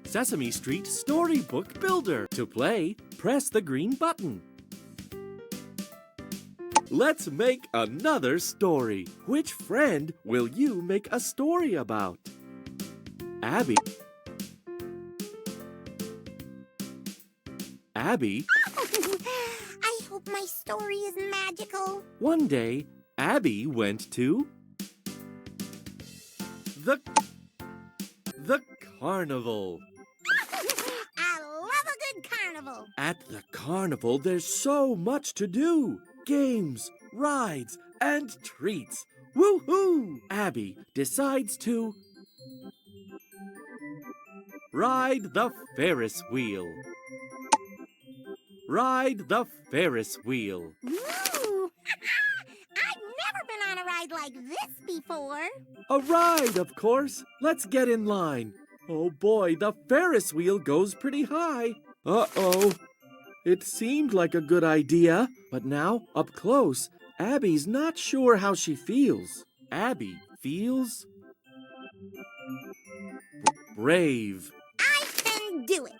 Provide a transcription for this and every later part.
Sesame Street Storybook Builder. To play, press the green button. Let's make another story. Which friend will you make a story about? Abby. Abby. I hope my story is magical. One day, Abby went to the carnival. I love a good carnival. At the carnival, there's so much to do. Games, rides, and treats. Woohoo! Abby decides to ride the Ferris wheel. Ride the Ferris wheel. Ooh! I've never been on a ride like this before. A ride, of course. Let's get in line. Oh boy, the Ferris wheel goes pretty high. Uh-oh. It seemed like a good idea, but now, up close, Abby's not sure how she feels. Abby feels brave. I can do it.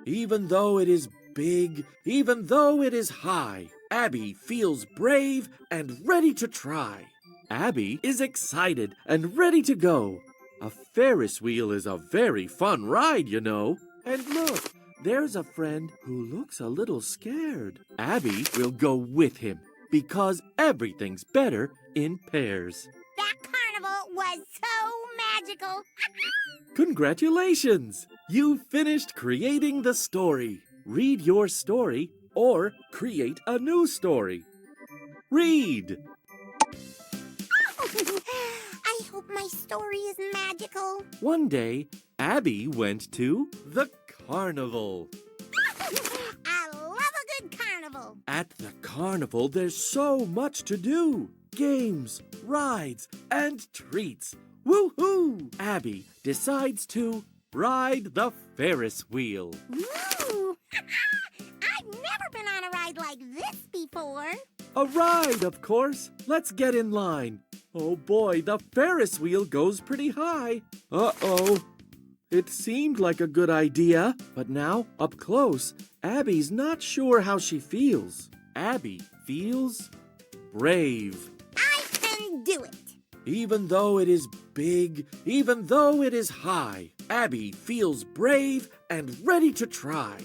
Even though it is big, even though it is high, Abby feels brave and ready to try. Abby is excited and ready to go. A Ferris wheel is a very fun ride, you know. And look, there's a friend who looks a little scared. Abby will go with him because everything's better in pairs. That carnival was so magical. Congratulations! You finished creating the story. Read your story or create a new story. Read! I hope my story is magical. One day, Abby went to the carnival. I love a good carnival. At the carnival, there's so much to do. Games, rides, and treats. Woohoo! Abby decides to ride the Ferris wheel. Ooh! I've never been on a ride like this before. A ride, of course. Let's get in line. Oh boy, the Ferris wheel goes pretty high. Uh-oh. It seemed like a good idea, but now, up close, Abby's not sure how she feels. Abby feels brave. I can do it. Even though it is big, even though it is high, Abby feels brave and ready to try.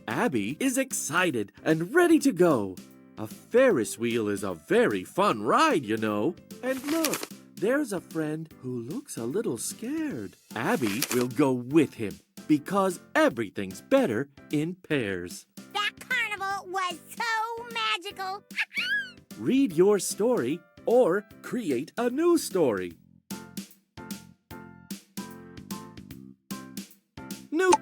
Abby is excited and ready to go. A Ferris wheel is a very fun ride, you know. And look, there's a friend who looks a little scared. Abby will go with him because everything's better in pairs. That carnival was so magical. Read your story or create a new story. New